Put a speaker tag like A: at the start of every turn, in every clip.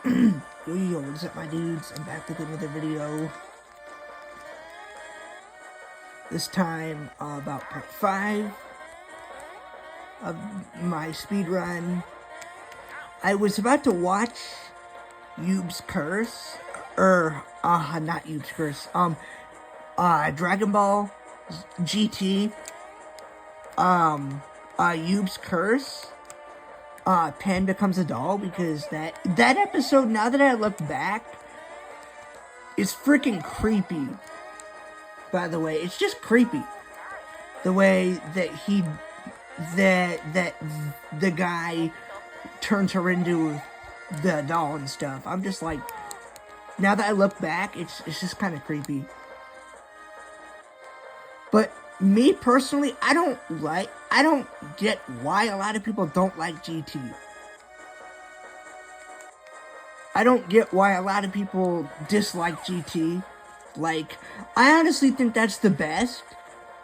A: Yo, what's up, my dudes? I'm back with another video. This time, about part 5 of my speedrun. I was about to watch Yube's Curse, not Yube's Curse, Dragon Ball GT, Yube's Curse, Pan Becomes a Doll, because that episode, now that I look back, is freaking creepy. By the way, it's just creepy. The way that that the guy turns her into the doll and stuff. I'm just like, now that I look back, it's just kind of creepy. But me personally, I don't get why a lot of people don't like GT. I don't get why a lot of people dislike GT. Like, I honestly think that's the best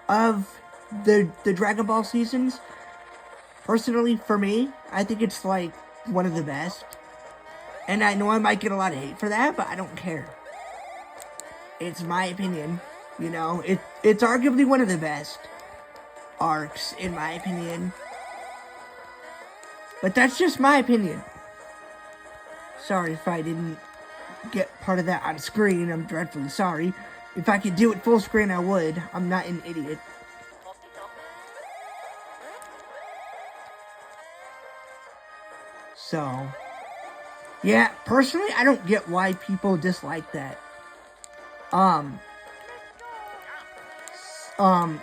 A: of the Dragon Ball seasons. Personally, for me, I think it's like one of the best. And I know I might get a lot of hate for that, but I don't care. It's my opinion. You know, it's arguably one of the best arcs, in my opinion. But that's just my opinion. Sorry if I didn't get part of that on screen. I'm dreadfully sorry. If I could do it full screen, I would. I'm not an idiot. So, yeah, personally, I don't get why people dislike that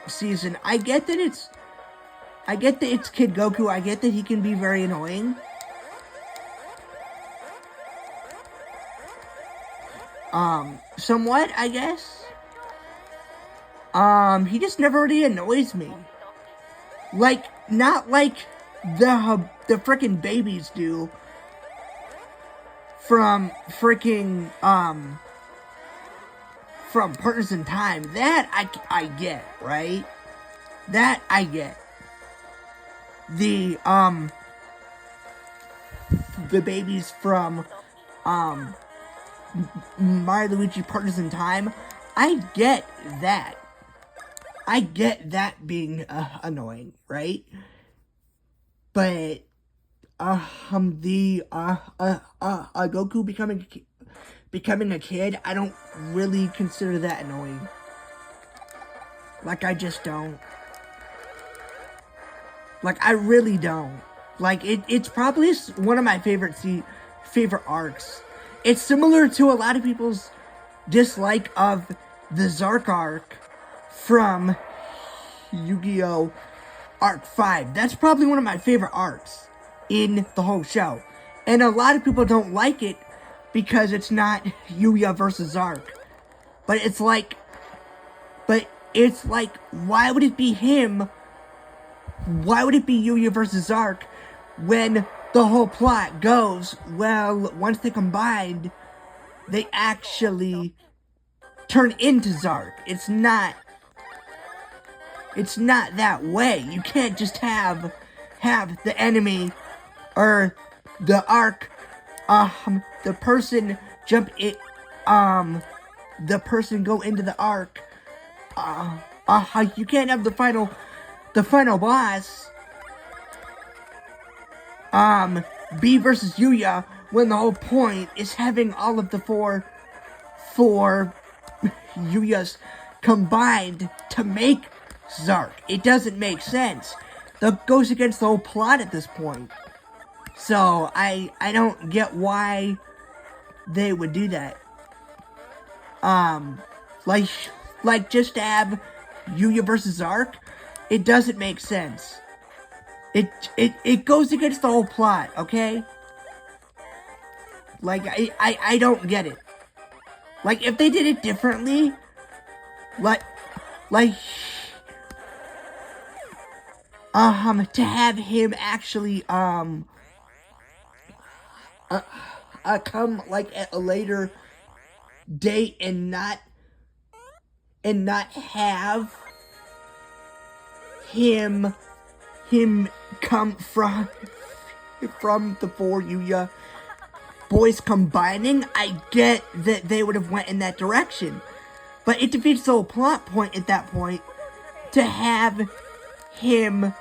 A: season. I get that it's Kid Goku. I get that he can be very annoying. Somewhat, I guess. He just never really annoys me. Like, not like the frickin' babies do from frickin', from Partners in Time. That I get, right? That I get. The babies from, Mario Luigi Partners in Time, I get that. I get that being annoying, right? But Goku becoming a kid, I don't really consider that annoying. Like, I just don't. Like, I really don't. Like, it's probably one of my favorite arcs. It's similar to a lot of people's dislike of the Zark arc from Yu-Gi-Oh! Arc 5. That's probably one of my favorite arcs in the whole show. And a lot of people don't like it because it's not Yu-Gi-Oh! Versus Zark. But it's like, why would it be him? Why would it be Yu-Gi-Oh! Versus Zark when the whole plot goes, well, once they combined, they actually turn into Zark. It's not that way. You can't just have the enemy or the arc, the person jump it, the person go into the arc. You can't have the final boss, B versus Yuya, when the whole point is having all of the four Yuyas combined to make Zark. It doesn't make sense. That goes against the whole plot at this point. So, I don't get why they would do that. Like just to have Yuya versus Zark, it doesn't make sense. It goes against the whole plot, okay? Like, I don't get it. Like, if they did it differently, like, to have him actually, come, like, at a later date and not have him come from the four Yuya boys combining, I get that they would have went in that direction. But it defeats the whole plot point at that point to have him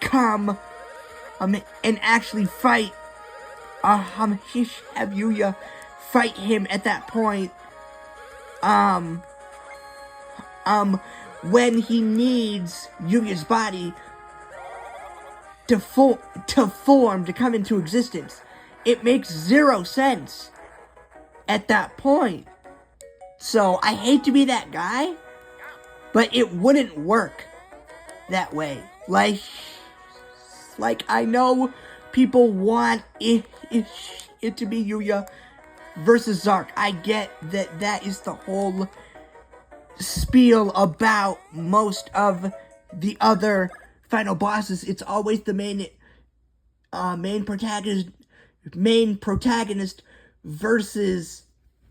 A: come and actually fight, have Yuya fight him at that point, when he needs Yuya's body to form, to come into existence. It makes zero sense at that point. So, I hate to be that guy, but it wouldn't work that way. Like I know people want it to be Yuya versus Zark. I get that is the whole spiel about most of the other final bosses. It's always the main protagonist versus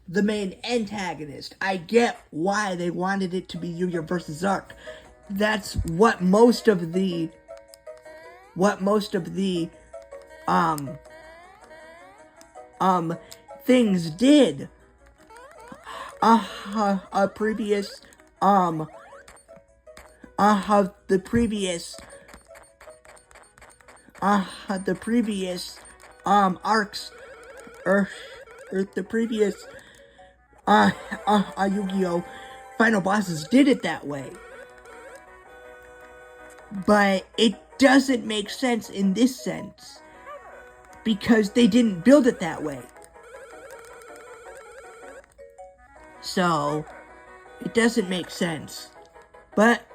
A: the main antagonist. I get why they wanted it to be Yuya versus Zark. That's what most of the things did. The previous arcs, or the previous Yu-Gi-Oh! Final bosses did it that way. But it doesn't make sense in this sense, because they didn't build it that way. So, it doesn't make sense. But,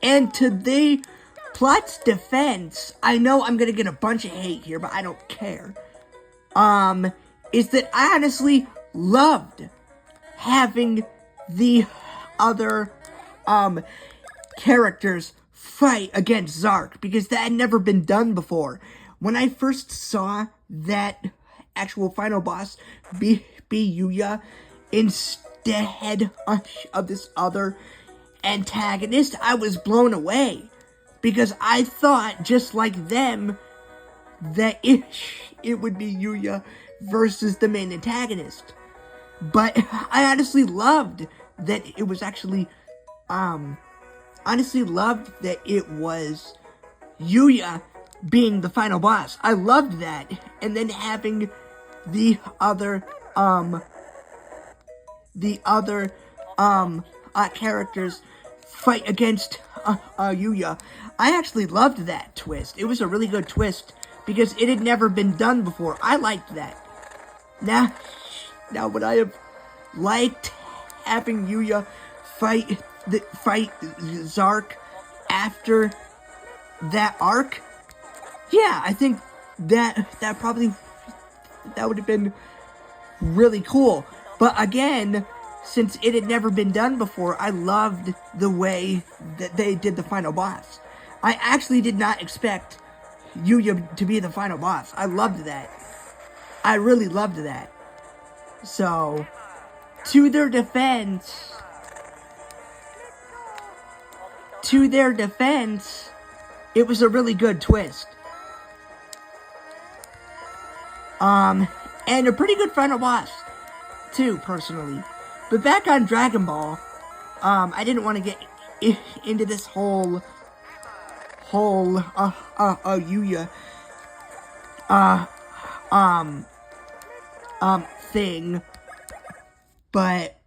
A: and to the plot's defense, I know I'm gonna get a bunch of hate here, but I don't care. Is that I honestly loved having the other, characters fight against Zark, because that had never been done before. When I first saw that actual final boss be Yuya instead of this other antagonist, I was blown away, because I thought, just like them, that it would be Yuya versus the main antagonist. But I honestly loved that it was actually, that it was Yuya being the final boss. I loved that. And then having the other characters fight against Yuya. I actually loved that twist. It was a really good twist, because it had never been done before. I liked that. Now would I have liked having Yuya fight Zark after that arc? Yeah, I think that would have been really cool. But again, since it had never been done before, I loved the way that they did the final boss. I actually did not expect Yuya to be the final boss. I loved that. I really loved that. So, to their defense, it was a really good twist. And a pretty good final boss, too, personally. But back on Dragon Ball, I didn't want to get into this whole Yuya, thing, but,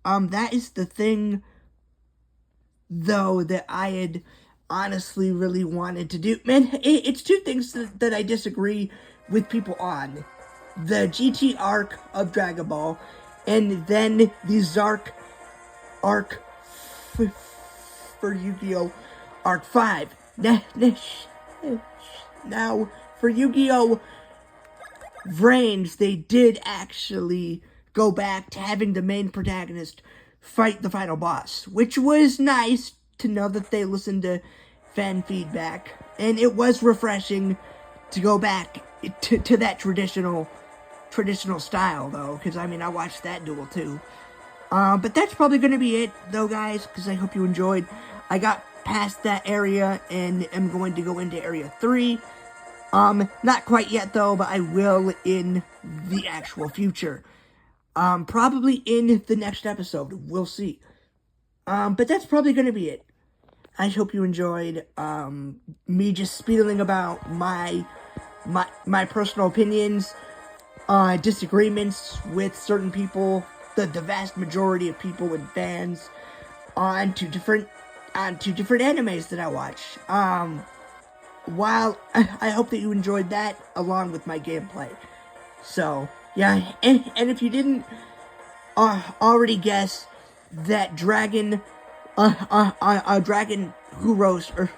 A: that is the thing, though, that I had honestly really wanted to do. Man, it's two things that I disagree with people on. The GT arc of Dragon Ball, and then the Zark arc for Yu-Gi-Oh! Arc 5. Now, for Yu-Gi-Oh! Vrains, they did actually go back to having the main protagonist fight the final boss, which was nice to know that they listened to fan feedback, and it was refreshing to go back to that traditional style, though, because, I mean, I watched that duel, too. But that's probably going to be it, though, guys, because I hope you enjoyed. I got past that area, and am going to go into Area 3, Not quite yet though, but I will in the actual future. Probably in the next episode. We'll see. But that's probably gonna be it. I hope you enjoyed, me just spieling about my personal opinions, disagreements with certain people, the vast majority of people and fans, on two different animes that I watch. While I hope that you enjoyed that along with my gameplay. So yeah, and if you didn't already guess that Dragon Huros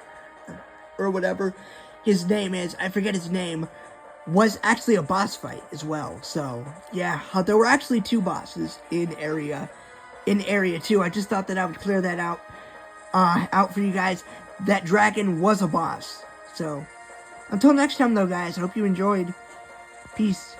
A: or whatever his name is, I forget his name, was actually a boss fight as well. So yeah, there were actually 2 bosses in area 2. I just thought that I would clear that out for you guys. That dragon was a boss. So until next time though, guys, I hope you enjoyed. Peace.